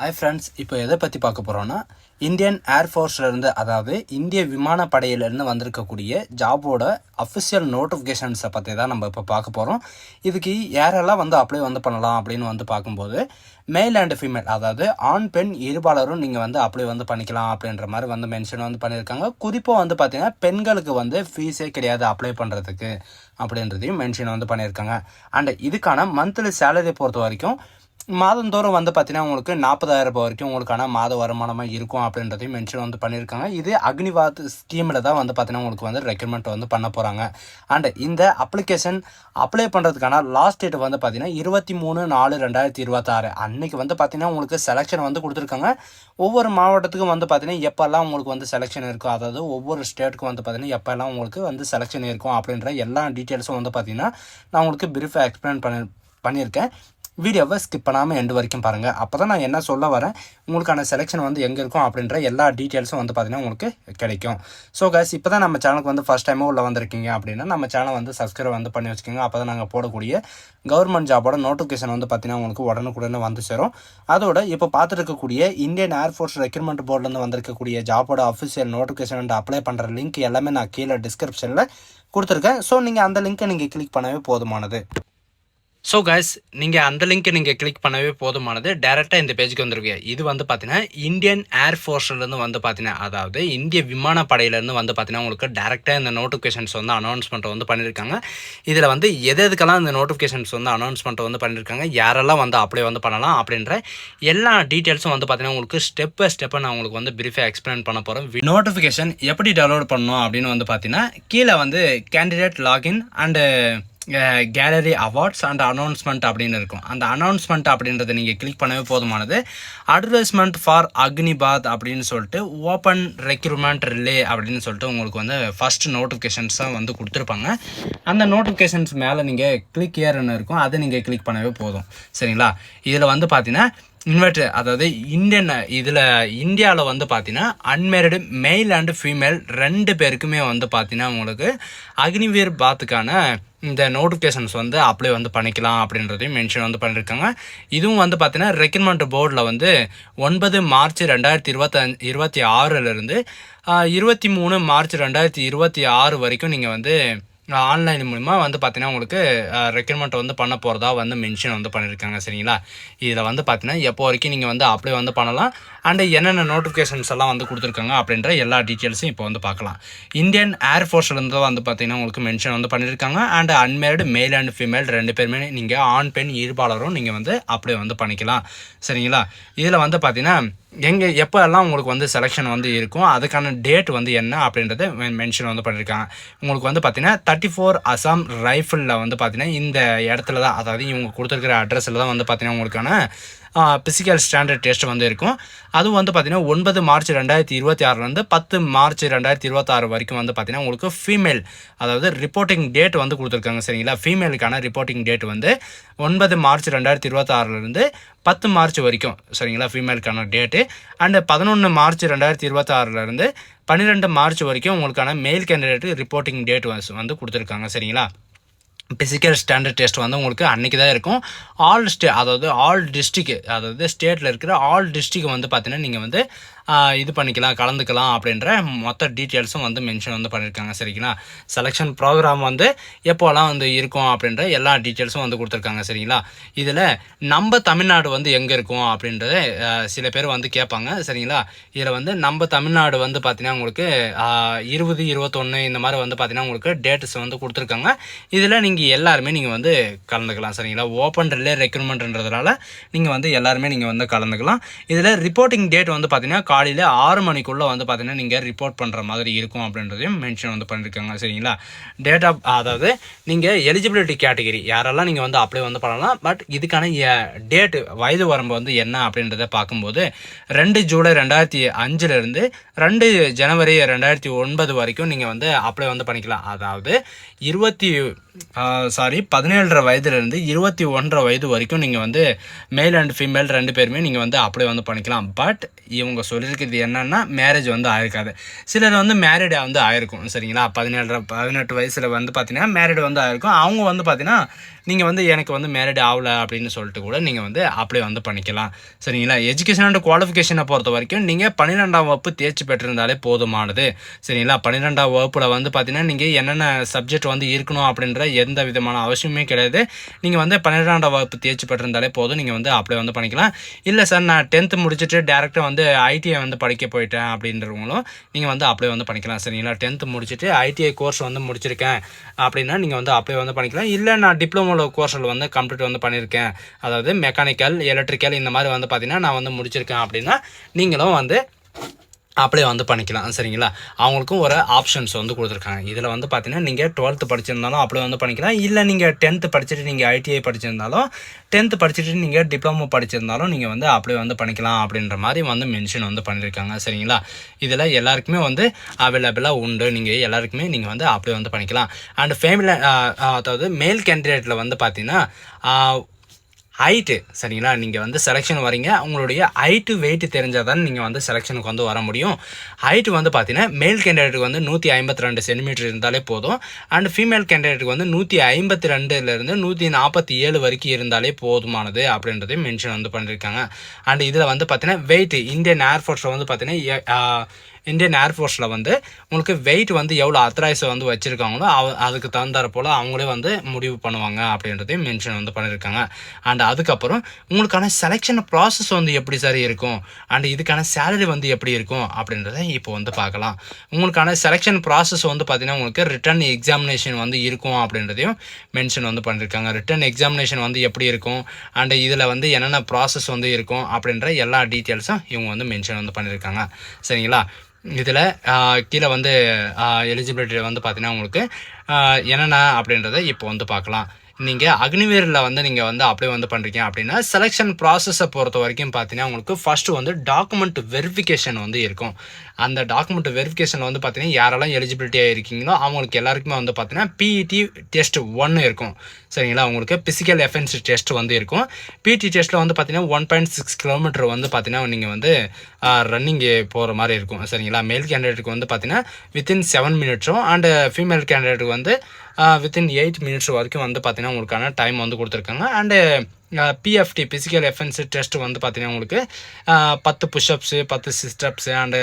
Hi friends, இப்போ எதை பற்றி பார்க்க போகிறோன்னா இந்தியன் ஏர்ஃபோர்ஸ்லேருந்து, அதாவது இந்திய விமானப்படையிலேருந்து வந்திருக்கக்கூடிய ஜாபோட அஃபிஷியல் நோட்டிஃபிகேஷன்ஸை பற்றி தான் நம்ம இப்போ பார்க்க போகிறோம். இதுக்கு யாரெல்லாம் அப்ளை பண்ணலாம் அப்படின்னு பார்க்கும்போது மேல் அண்ட் ஃபீமேல், அதாவது ஆண் பெண் இருபாலரும் நீங்கள் அப்ளை பண்ணிக்கலாம் அப்படின்ற மாதிரி மென்ஷன் பண்ணியிருக்காங்க. குறிப்பாக பார்த்தீங்கன்னா பெண்களுக்கு ஃபீஸே கிடையாது அப்ளை பண்ணுறதுக்கு அப்படின்றதையும் மென்ஷன் பண்ணியிருக்காங்க. அண்ட் இதுக்கான மந்த்லி சேலரி பொறுத்த வரைக்கும் மாதந்தோறும் பார்த்தீங்கன்னா உங்களுக்கு 40,000 ரூபாய் வரைக்கும் உங்களுக்கான மாத வருமானமாக இருக்கும் அப்படின்றதையும் மென்ஷன் பண்ணியிருக்காங்க. இது அக்னிவாத் ஸ்கீமில் தான் பார்த்தீங்கன்னா உங்களுக்கு ரெக்ரூட்மெண்ட் பண்ண போகிறாங்க. அண்ட் இந்த அப்ளிகேஷன் அப்ளை பண்ணுறதுக்கான லாஸ்ட் டேட் பார்த்தீங்கன்னா 23/4/2026 அன்னைக்கு பார்த்தீங்கன்னா உங்களுக்கு செலெக்ஷன் கொடுத்துருக்காங்க. ஒவ்வொரு மாவட்டத்துக்கும் பார்த்தீங்கன்னா எப்போல்லாம் உங்களுக்கு செலெக்ஷன் இருக்கும், அதாவது ஒவ்வொரு ஸ்டேட்டுக்கும் பார்த்தீங்கன்னா எப்போல்லாம் உங்களுக்கு செலெக்ஷன் இருக்கும் அப்படின்ற எல்லா டீட்டெயில்ஸும் பார்த்தீங்கன்னா நான் உங்களுக்கு பிரீஃபாக எக்ஸ்பிளைன் பண்ணியிருக்கேன். வீடியோவை ஸ்கிப் பண்ணாமல் எண்டு வரைக்கும் பாருங்கள். அப்போ தான் நான் என்ன சொல்ல வரேன், உங்களுக்கான செலெக்ஷன் எங்கே இருக்கும் அப்படின்ற எல்லா டீட்டெயில்ஸும் பார்த்தீங்கன்னா உங்களுக்கு கிடைக்கும். ஸோ கைஸ், இப்போ தான் நம்ம சேனலுக்கு ஃபஸ்ட் டைமாக உள்ளே வந்திருக்கீங்க அப்படின்னா நம்ம சேனலை சப்ஸ்கிரைப் பண்ணி வச்சுக்கோங்க. அப்போ தான் நாங்கள் போடக்கூடிய கவர்மெண்ட் ஜாபோட நோட்டிஃபிகேஷன் பார்த்தீங்கன்னா உங்களுக்கு உடனுக்குடனே சேரும். அதோட இப்போ பார்த்துட்டு இருக்கக்கூடிய இந்தியன் ஏர்ஃபோர்ஸ் ரெக்ரூட்மெண்ட் போர்ட்லேருந்து வந்திருக்கக்கூடிய ஜாபோட அஃபிஷியல் நோட்டிஃபிகேஷன் அப்ளை பண்ணுற லிங்க் எல்லாமே நான் கீழே டிஸ்கிரிப்ஷனில் கொடுத்துருக்கேன். ஸோ நீங்கள் அந்த லிங்க்கை நீங்கள் கிளிக் பண்ணவே போதுமானது. ஸோ கைஸ், நீங்கள் அந்த லிங்க்கை நீங்கள் கிளிக் பண்ணவே போதுமானது. டேரெக்டாக இந்த பேஜுக்கு வந்துருவீங்க. இது பார்த்தீங்கன்னா இந்தியன் ஏர்ஃபோர்ஸ்லேருந்து பார்த்தீங்கன்னா, அதாவது இந்திய விமானப்படையிலேருந்து பார்த்தீங்கன்னா உங்களுக்கு டேரெக்டாக இந்த நோட்டிஃபிகேஷன்ஸ் அனௌன்ஸ்மெண்ட் பண்ணியிருக்காங்க. இதில் எதுக்கெல்லாம் இந்த நோட்டிஃபிகேஷன்ஸ் அனௌன்ஸ்மெண்ட் பண்ணியிருக்காங்க, யாரெல்லாம் அப்ளை பண்ணலாம் அப்படின்ற எல்லா டீட்டெயில்ஸும் பார்த்தீங்கன்னா உங்களுக்கு ஸ்டெப் பை ஸ்டெப்பை நான் உங்களுக்கு பிரீஃபாக எக்ஸ்பிளைன் பண்ண போகிறேன். நோட்டிஃபிகேஷன் எப்படி டவுன்லோட் பண்ணணும் அப்படின்னு பார்த்தீங்கன்னா கீழே candidate login and gallery awards and announcement அப்படின்னு இருக்கும். அந்த அனௌன்ஸ்மெண்ட் அப்படின்றத நீங்கள் கிளிக் பண்ணவே போதுமானது. அட்வர்டைஸ்மெண்ட் ஃபார் அக்னிபாத் அப்படின்னு சொல்லிட்டு ஓப்பன் ரெக்ரூட்மெண்ட் ரிலே அப்படின்னு சொல்லிட்டு உங்களுக்கு ஃபர்ஸ்ட் நோட்டிஃபிகேஷன்ஸ் தான் கொடுத்துருப்பாங்க. அந்த நோட்டிஃபிகேஷன்ஸ் மேலே நீங்கள் கிளிக் ஏர்னு இருக்கும், அதை நீங்கள் கிளிக் பண்ணவே போதும். சரிங்களா? இதில் பார்த்தீங்கன்னா இன்வெர்டர், அதாவது இந்தியாவில் பார்த்தீங்கன்னா அன்மேரிடு மேல் அண்டு ஃபீமேல் 2 பேருக்குமே பார்த்தீங்கன்னா உங்களுக்கு அக்னிவீர் பாத்துக்கான இந்த நோட்டிஃபிகேஷன்ஸ் அப்ளை பண்ணிக்கலாம் அப்படின்றதையும் மென்ஷன் பண்ணியிருக்காங்க. இதுவும் பார்த்தீங்கன்னா ரெக்ரூட்மெண்ட் போர்டில் 9 மார்ச் 2026 23 மார்ச் 2026 வரைக்கும் நீங்கள் ஆன்லைன் மூலிமா பார்த்தீங்கன்னா உங்களுக்கு ரெக்ரூட்மெண்ட் பண்ண போகிறதா மென்ஷன் பண்ணியிருக்காங்க. சரிங்களா? இதில் பார்த்தீங்கன்னா எப்போ வரைக்கும் நீங்கள் அப்ளை பண்ணலாம் அண்டு என்னென்ன நோட்டிஃபிகேஷன்ஸ் எல்லாம் கொடுத்துருக்காங்க அப்படின்ற எல்லா டீட்டெயில்ஸும் இப்போ பார்க்கலாம். இந்தியன் ஏர்ஃபோர்ஸ்லேருந்து பார்த்தீங்கன்னா உங்களுக்கு மென்ஷன் பண்ணியிருக்காங்க. And unmarried male and female 2 பேருமே நீங்கள் ஆண் பெண் இருபாலரும் நீங்கள் அப்ளை பண்ணிக்கலாம். சரிங்களா? இதில் பார்த்தீங்கன்னா எப்போ எல்லாம் உங்களுக்கு செலெக்ஷன் இருக்கும், அதுக்கான டேட் என்ன அப்படின்றத மென்ஷன் பண்ணியிருக்காங்க. உங்களுக்கு பார்த்தீங்கன்னா 34 அசாம் ரைஃபிளில் பார்த்தீங்கன்னா இந்த இடத்துல தான், அதாவது இவங்க கொடுத்துருக்கிற அட்ரஸில் தான் பார்த்தீங்கன்னா உங்களுக்கான பிசிக்கல் ஸ்டாண்டர்ட் டெஸ்ட் இருக்கும். அதுவும் பார்த்தீங்கன்னா 9 மார்ச் 2026 10 மார்ச் 2026 வரைக்கும் பார்த்தீங்கன்னா உங்களுக்கு ஃபீமேல், அதாவது ரிப்போர்ட்டிங் டேட் கொடுத்துருக்காங்க. சரிங்களா? ஃபீமேலுக்கான ரிப்போர்ட்டிங் டேட் 9 மார்ச் 2026 10 மார்ச் வரைக்கும். சரிங்களா? ஃபீமேலுக்கான டேட்டு. அண்டு 11 மார்ச் 2026 12 மார்ச் வரைக்கும் உங்களுக்கான மேல் கேண்டிடேட்டு ரிப்போர்ட்டிங் டேட் கொடுத்துருக்காங்க. சரிங்களா? பிசிக்கல் ஸ்டாண்டர்ட் டெஸ்ட் உங்களுக்கு அன்றைக்கி தான் இருக்கும். அதாவது ஆல் டிஸ்ட்ரிக்கு, அதாவது ஸ்டேட்டில் இருக்கிற ஆல் டிஸ்ட்ரிக் பார்த்தீங்கன்னா நீங்கள் இது பண்ணிக்கலாம், கலந்துக்கலாம் அப்படின்ற மொத்த டீட்டெயில்ஸும் மென்ஷன் பண்ணியிருக்காங்க. சரிங்களா? செலெக்ஷன் ப்ரோக்ராம் எப்போலாம் இருக்கும் அப்படின்ற எல்லா டீட்டெயில்ஸும் கொடுத்துருக்காங்க. சரிங்களா? இதில் நம்ம தமிழ்நாடு எங்கே இருக்கும் அப்படின்றத சில பேர் கேட்பாங்க. சரிங்களா? இதில் நம்ம தமிழ்நாடு பார்த்தீங்கன்னா உங்களுக்கு 20, 21 இந்த மாதிரி பார்த்தீங்கன்னா உங்களுக்கு டேட்ஸ் கொடுத்துருக்காங்க. இதில் நீங்கள் எல்லாருமே நீங்கள் கலந்துக்கலாம். சரிங்களா? ஓப்பன் ரிலே ரெக்ரூட்மெண்ட்ன்றதுனால நீங்கள் எல்லாருமே நீங்கள் கலந்துக்கலாம். இதில் ரிப்போர்ட்டிங் டேட் பார்த்தீங்கன்னா காலையில் 6 மணிக்குள்ளே பார்த்தீங்கன்னா நீங்கள் ரிப்போர்ட் பண்ணுற மாதிரி இருக்கும் அப்படின்றதையும் மென்ஷன் பண்ணியிருக்காங்க. சரிங்களா? டேட் ஆஃப், அதாவது நீங்கள் எலிஜிபிலிட்டி கேட்டகரி யாரெல்லாம் நீங்கள் அப்ளை பண்ணலாம். பட் இதுக்கான டேட்டு வயது வரம்பு என்ன அப்படின்றத பார்க்கும்போது 2 ஜூலை 2005 2 ஜனவரி 2009 வரைக்கும் நீங்கள் அப்ளை பண்ணிக்கலாம். அதாவது 17 வயதுலேருந்து 21 வயது வரைக்கும் நீங்கள் மேல் அண்ட் ஃபீமேல் 2 பேருமே நீங்கள் அப்ளை பண்ணிக்கலாம். பட் இவங்க சொல்லியிருக்கிறது என்னன்னா மேரேஜ் ஆயிருக்காது. சிலர் மேரிடு ஆயிருக்கும். சரிங்களா? 18 வயசில் பார்த்தீங்கன்னா மேரிடு ஆயிருக்கும். அவங்க பார்த்தீங்கன்னா நீங்கள் வந்து எனக்கு வந்து மேரிட் ஆகலை அப்படின்னு சொல்லிட்டு கூட நீங்கள் வந்து அப்ளை வந்து பண்ணிக்கலாம். சரிங்களா? எஜுகேஷன் அண்ட் குவாலிஃபிகேஷனை பொறுத்த வரைக்கும் நீங்கள் 12ஆம் வகுப்பு தேர்ச்சி பெற்றிருந்தாலே போதுமானது. சரிங்களா? 12ஆம் வகுப்பில் வந்து பார்த்தீங்கன்னா நீங்கள் என்னென்ன சப்ஜெக்ட் வந்து இருக்கணும் அப்படின்ற எந்த விதமான அவசியமே கிடையாது. நீங்கள் வந்து 12ஆம் வகுப்பு தேர்ச்சி பெற்றிருந்தாலே போதும், நீங்கள் வந்து அப்ளை வந்து பண்ணிக்கலாம். இல்லை சார் நான் 10th முடிச்சுட்டு டேரெக்டாக வந்து ஐடிஐ வந்து படிக்க போயிட்டேன் அப்படின்றவங்களும் நீங்கள் வந்து அப்ளை வந்து பண்ணிக்கலாம். சரிங்களா? 10th முடிச்சுட்டு ஐடிஐ கோர்ஸ் வந்து முடிச்சிருக்கேன் அப்படின்னா நீங்கள் வந்து அப்ளை வந்து பண்ணிக்கலாம். இல்லை நான் டிப்ளமோ கோர்ஸில் வந்து கம்ப்ளீட் வந்து பண்ணியிருக்கேன், அதாவது மெக்கானிக்கல், எலக்ட்ரிக்கல் இந்த மாதிரி வந்து பார்த்தீங்கன்னா நான் வந்து முடிச்சிருக்கேன் அப்படின்னா நீங்களும் வந்து அப்ளை வந்து பண்ணிக்கலாம். சரிங்களா? அவங்களுக்கும் ஒரு ஆப்ஷன்ஸ் வந்து கொடுத்துருக்காங்க. இதில் வந்து பார்த்தீங்கன்னா நீங்கள் 12th படிச்சிருந்தாலும் அப்ளை வந்து பண்ணிக்கலாம். இல்லை நீங்கள் 10th படிச்சுட்டு நீங்கள் ஐடிஐ படிச்சிருந்தாலும், 10th படிச்சுட்டு நீங்கள் டிப்ளமோ படிச்சிருந்தாலும் நீங்கள் வந்து அப்ளை வந்து பண்ணிக்கலாம் அப்படின்ற மாதிரி வந்து மென்ஷன் வந்து பண்ணியிருக்காங்க. சரிங்களா? இதில் எல்லாருக்குமே வந்து அவைலபிளாக உண்டு. நீங்கள் எல்லாருக்குமே நீங்கள் வந்து அப்ளை வந்து பண்ணிக்கலாம். அண்ட் ஃபேமிலி அதாவது மேல் கேண்டிடேட்டில் வந்து பார்த்தீங்கன்னா ஹைட்டு, சரிங்களா? நீங்கள் வந்து செலெக்ஷன் வரீங்க, உங்களுடைய ஹைட்டு வெயிட்டு தெரிஞ்சால் தான் நீங்கள் வந்து செலெக்ஷனுக்கு வந்து வர முடியும். ஹைட்டு வந்து பார்த்தீங்கன்னா மேல் கேண்டிடேட்டுக்கு வந்து 152 சென்டிமீட்டர் இருந்தாலே போதும். அண்ட் ஃபீமேல் கேண்டிடேட்டுக்கு வந்து 152லேருந்து 147 வரைக்கும் இருந்தாலே போதுமானது அப்படின்றதையும் மென்ஷன் வந்து பண்ணியிருக்காங்க. அண்ட் இதில் வந்து பார்த்தீங்கன்னா வெயிட் இந்தியன் ஏர்ஃபோர்ஸில் வந்து பார்த்தீங்கன்னா இந்தியன் ஏர்ஃபோர்ஸில் வந்து உங்களுக்கு வெயிட் வந்து எவ்வளோ அத்தரைஸை வந்து வச்சுருக்காங்களோ அதுக்கு தகுந்தாற போல் அவங்களே வந்து முடிவு பண்ணுவாங்க அப்படின்றதையும் மென்ஷன் வந்து பண்ணியிருக்காங்க. அண்ட் அதுக்கப்புறம் உங்களுக்கான செலெக்ஷன் ப்ராசஸ் வந்து எப்படி சார் இருக்கும், அண்ட் இதுக்கான சேலரி வந்து எப்படி இருக்கும் அப்படின்றத இப்போ வந்து பார்க்கலாம். உங்களுக்கான செலெக்ஷன் ப்ராசஸ் வந்து பார்த்திங்கன்னா உங்களுக்கு ரிட்டன் எக்ஸாமினேஷன் வந்து இருக்கும் அப்படின்றதையும் மென்ஷன் வந்து பண்ணியிருக்காங்க. ரிட்டன் எக்ஸாமினேஷன் வந்து எப்படி இருக்கும், அண்ட் இதில் வந்து என்னென்ன ப்ராசஸ் வந்து இருக்கும் அப்படின்ற எல்லா டீட்டெயில்ஸும் இவங்க வந்து மென்ஷன் வந்து பண்ணியிருக்காங்க. சரிங்களா? இதில் கீழே வந்து எலிஜிபிலிட்டி வந்து பார்த்தீங்கன்னா உங்களுக்கு என்னென்ன அப்படின்றத இப்போ வந்து பார்க்கலாம். நீங்கள் அக்னிவீரில் வந்து நீங்கள் வந்து அப்ளை வந்து பண்ணுறீங்க அப்படின்னா செலெக்ஷன் ப்ராசஸை பொறுத்த வரைக்கும் பார்த்தீங்கன்னா உங்களுக்கு ஃபஸ்ட்டு வந்து டாக்குமெண்ட் வெரிஃபிகேஷன் வந்து இருக்கும். அந்த டாக்குமெண்ட் வெரிஃபிகேஷனில் வந்து பார்த்தீங்கன்னா யாரெல்லாம் எலிஜிபிலிட்டியாக இருக்கீங்களோ அவங்களுக்கு எல்லாருக்குமே வந்து பார்த்தீங்கன்னா பிஇடி டெஸ்ட் 1 இருக்கும். சரிங்களா? உங்களுக்கு பிசிக்கல் எஃபென்ஸ் டெஸ்ட் வந்து இருக்கும். பிஇடி டெஸ்ட்டில் வந்து பார்த்தீங்கன்னா 1.6 கிலோமீட்டர் வந்து பார்த்தீங்கன்னா நீங்கள் வந்து ரன்னிங்கு போகிற மாதிரி இருக்கும். சரிங்களா? மேல் கேண்டிடேட்டுக்கு வந்து பார்த்தீங்கன்னா வித்தின் 7 மினிட்ஸும் அண்டு ஃபீமேல் கேண்டிடேட்டுக்கு வந்து வித்தின் 8 மினிட்ஸ் வரைக்கும் வந்து பார்த்தீங்கன்னா உங்களுக்கான டைம் வந்து கொடுத்துருக்காங்க. அண்டு பிஎஃப்டி பிசிக்கல் எஃபென்ஸ் டெஸ்ட் வந்து பார்த்தீங்கன்னா உங்களுக்கு 10 புஷ்அப்ஸு, 10 சிஸ்டப்ஸு அண்டு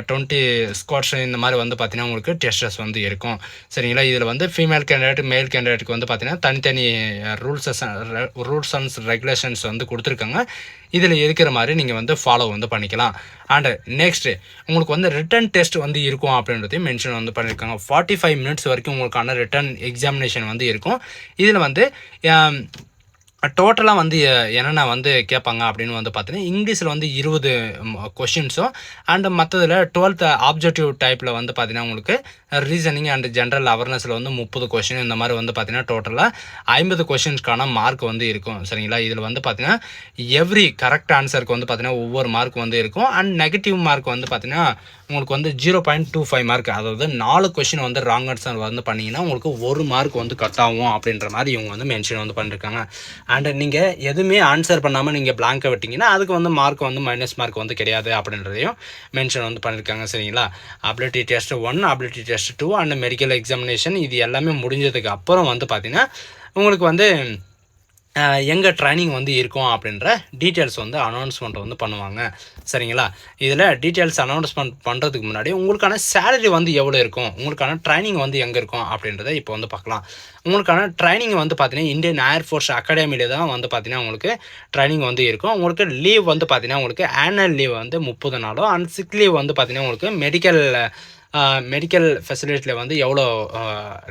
20 ஸ்குவாட்ஸு இந்த மாதிரி வந்து பார்த்தீங்கன்னா உங்களுக்கு டெஸ்டஸ் வந்து இருக்கும். சரிங்களா? இதில் வந்து ஃபீமேல் கேண்டிடேட் மேல் கேண்டிடேட்டுக்கு வந்து பார்த்தீங்கன்னா தனித்தனி ரூல்ஸ் அண்ட் ரெகுலேஷன்ஸ் வந்து கொடுத்துருக்காங்க. இதில் இருக்கிற மாதிரி நீங்கள் வந்து ஃபாலோ வந்து பண்ணிக்கலாம். அண்டு நெக்ஸ்ட்டு உங்களுக்கு வந்து ரிட்டன் டெஸ்ட் வந்து இருக்கும் அப்படின்றதையும் மென்ஷன் வந்து பண்ணியிருக்காங்க. 45 மினிட்ஸ் வரைக்கும் உங்களுக்கான ரிட்டன் எக்ஸாமினேஷன் வந்து இருக்கும். இதில் வந்து டோட்டலாக வந்து என்னென்ன வந்து கேட்பாங்க அப்படின்னு வந்து பார்த்தீங்கன்னா இங்கிலீஷில் வந்து 20 கொஷின்ஸும் அண்டு மற்றதில் 12th ஆப்ஜெக்டிவ் டைப்பில் வந்து பார்த்தீங்கன்னா உங்களுக்கு ரீசனிங் அண்ட் ஜென்ரல் அவேர்னஸில் வந்து 30 கொஷின் இந்த மாதிரி வந்து பார்த்தீங்கன்னா டோட்டலாக 50 கொஷின்ஸ்க்கான மார்க் வந்து இருக்கும். சரிங்களா? இதில் வந்து பார்த்தீங்கன்னா எவ்ரி கரெக்ட் ஆன்சருக்கு வந்து பார்த்தீங்கன்னா ஒவ்வொரு மார்க் வந்து இருக்கும். அண்ட் நெகட்டிவ் மார்க் வந்து பார்த்தீங்கன்னா உங்களுக்கு வந்து 0.25 மார்க், அதாவது 4 கொஷின் வந்து ராங் ஆன்சர் வந்து பண்ணிங்கன்னா உங்களுக்கு 1 மார்க் வந்து கட் ஆகும் அப்படின்ற மாதிரி இவங்க வந்து மென்ஷன் வந்து பண்ணியிருக்காங்க. அண்ட் நீங்கள் எதுவுமே ஆன்சர் பண்ணாமல் நீங்கள் பிளாங்கை விட்டிங்கன்னா அதுக்கு வந்து மார்க் வந்து மைனஸ் மார்க் வந்து கிடையாது அப்படின்றதையும் மென்ஷன் வந்து பண்ணியிருக்காங்க. சரிங்களா? Ability test 1, ability test 2 and medical examination இது எல்லாமே முடிஞ்சதுக்கு அப்புறம் வந்து பார்த்தீங்கன்னா உங்களுக்கு வந்து எங்கே ட்ரைனிங் வந்து இருக்கும் அப்படின்ற டீட்டெயில்ஸ் வந்து அனௌன்ஸ்மெண்ட் வந்து பண்ணுவாங்க. சரிங்களா? இதில் டீட்டெயில்ஸ் அனௌன்ஸ்மெண்ட் பண்ணுறதுக்கு முன்னாடி உங்களுக்கான சேலரி வந்து எவ்வளோ இருக்கும், உங்களுக்கான ட்ரைனிங் வந்து எங்கே இருக்கும் அப்படின்றத இப்போ வந்து பார்க்கலாம். உங்களுக்கான ட்ரைனிங் வந்து பார்த்தீங்கன்னா இந்தியன் ஏர்ஃபோர்ஸ் அகாடமியில் தான் வந்து பார்த்தீங்கன்னா உங்களுக்கு ட்ரைனிங் வந்து இருக்கும். உங்களுக்கு லீவ் வந்து பார்த்தீங்கன்னா உங்களுக்கு ஆனுவல் லீவ் வந்து 30 நாளும் அண்ட் சிக் லீவ் வந்து பார்த்தீங்கன்னா உங்களுக்கு மெடிக்கல் ஃபெசிலிட்டியில் வந்து எவ்வளோ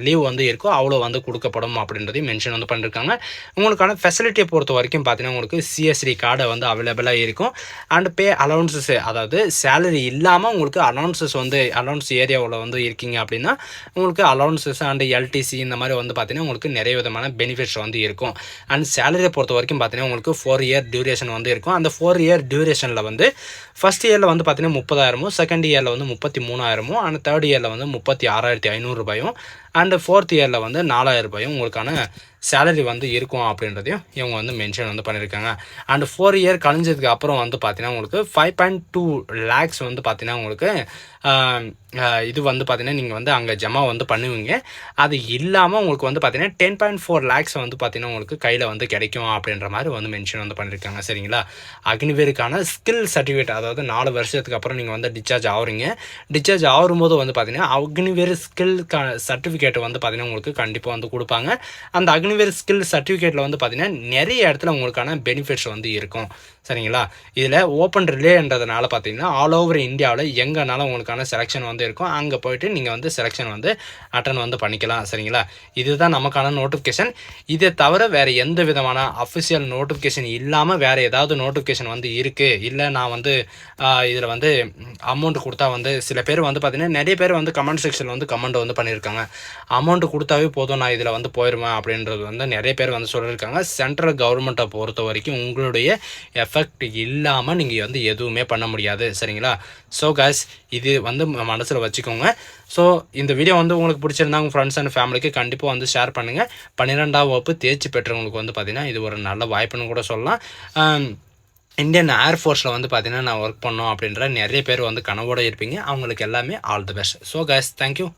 லீவ் வந்து இருக்கோ அவ்வளோ வந்து கொடுக்கப்படும் அப்படின்றதையும் மென்ஷன் வந்து பண்ணியிருக்காங்க. உங்களுக்கான ஃபெசிலிட்டியை பொறுத்த வரைக்கும் பார்த்தீங்கன்னா உங்களுக்கு சிஎஸ்டி கார்டை வந்து அவைலபிளாக இருக்கும். அண்ட் பே அலவுன்சஸ், அதாவது சேலரி இல்லாமல் உங்களுக்கு அலவுன்ஸ் ஏரியாவில் வந்து இருக்கீங்க அப்படின்னா உங்களுக்கு அலவுன்சஸ் அண்ட் எல்டிசி இந்த மாதிரி வந்து பார்த்தீங்கன்னா உங்களுக்கு நிறைய விதமான பெனிஃபிட்ஸ் வந்து இருக்கும். அண்ட் சேலரியை பொறுத்த வரைக்கும் பார்த்தீங்கன்னா உங்களுக்கு 4 இயர் டியூரேஷன் வந்து இருக்கும். அந்த 4 இயர் டியூரேஷனில் வந்து ஃபஸ்ட் இயரில் வந்து பார்த்தீங்கன்னா 30,000, செகண்ட் இயரில் வந்து 33,000, அண்ட் தேர்ட் இயரில் வந்து 36,500 ரூபாயும், அண்டு 4th இயரில் வந்து 4,000 ரூபாயும் உங்களுக்கான சேலரி வந்து இருக்கும் அப்படின்றதையும் இவங்க வந்து மென்ஷன் வந்து பண்ணியிருக்காங்க. அண்ட் 4 இயர் கழிஞ்சதுக்கு அப்புறம் வந்து பார்த்தீங்கன்னா உங்களுக்கு 5.2 லேக்ஸ் வந்து பார்த்தீங்கன்னா உங்களுக்கு இது வந்து பார்த்தீங்கன்னா நீங்கள் வந்து அங்கே ஜமா வந்து பண்ணுவீங்க. அது இல்லாமல் உங்களுக்கு வந்து பார்த்தீங்கன்னா 10.4 லேக்ஸ் வந்து பார்த்தீங்கன்னா உங்களுக்கு கையில் வந்து கிடைக்கும் அப்படின்ற மாதிரி வந்து மென்ஷன் வந்து பண்ணியிருக்காங்க. சரிங்களா? அக்னிவேருக்கான ஸ்கில் சர்டிஃபிகேட், அதாவது 4 வருஷத்துக்கு அப்புறம் நீங்கள் வந்து டிஸ்சார்ஜ் ஆகுறீங்க. டிஸ்சார்ஜ் ஆகும்போது வந்து பார்த்தீங்கன்னா அக்னிவேர் ஸ்கில் சர்டிஃபிகேட் வந்து பார்த்தீங்கன்னா உங்களுக்கு கண்டிப்பாக வந்து கொடுப்பாங்க. அந்த அக்னிவேர் ஸ்கில் சர்டிஃபிகேட்டில் வந்து பார்த்தீங்கன்னா நிறைய இடத்துல உங்களுக்கான பெனிஃபிட்ஸ் வந்து இருக்கும். சரிங்களா? இதில் ஓப்பன் ரிலேன்றதுனால பார்த்தீங்கன்னா ஆல் ஓவர் இந்தியாவில் எங்கேனாலும் உங்களுக்கான செலெக்ஷன் வந்து இருக்கும். அங்கே போயிட்டு நீங்கள் வந்து செலெக்ஷன் வந்து அட்டன் வந்து பண்ணிக்கலாம். சரிங்களா? இதுதான் நமக்கான நோட்டிஃபிகேஷன். இதை தவிர வேறு எந்த விதமான அஃபிஷியல் நோட்டிஃபிகேஷன் இல்லாமல் வேறு ஏதாவது நோட்டிஃபிகேஷன் வந்து இருக்குது, இல்லை நான் வந்து இதில் வந்து அமௌண்ட் கொடுத்தா வந்து சில பேர் வந்து பார்த்தீங்கன்னா நிறைய பேர் வந்து கமெண்ட் செக்ஷனில் வந்து கமெண்ட் வந்து பண்ணியிருக்காங்க. அமௌண்ட் கொடுத்தாவே போதும், நான் இதில் வந்து போயிடுவேன் அப்படின்றது வந்து நிறைய பேர் வந்து சொல்லியிருக்காங்க. சென்ட்ரல் கவர்மெண்ட்டை பொறுத்த வரைக்கும் உங்களுடைய எஃபெக்ட் இல்லாமல் நீங்கள் வந்து எதுவுமே பண்ண முடியாது. சரிங்களா? ஸோ கைஸ், இது வந்து மனசில் வச்சுக்கோங்க. ஸோ இந்த வீடியோ வந்து உங்களுக்கு பிடிச்சிருந்தா உங்கள் ஃப்ரெண்ட்ஸ் அண்ட் ஃபேமிலிக்கு கண்டிப்பாக வந்து ஷேர் பண்ணுங்கள். 12ஆம் வகுப்பு தேர்ச்சி பெற்றவங்களுக்கு வந்து பார்த்திங்கன்னா இது ஒரு நல்ல வாய்ப்புன்னு கூட சொல்லலாம். இந்தியன் ஏர்ஃபோர்ஸில் வந்து பார்த்திங்கன்னா நான் ஒர்க் பண்ணோம் அப்படின்ற நிறைய பேர் வந்து கனவோடு இருப்பீங்க. அவங்களுக்கு எல்லாமே all the best. So guys, thank you.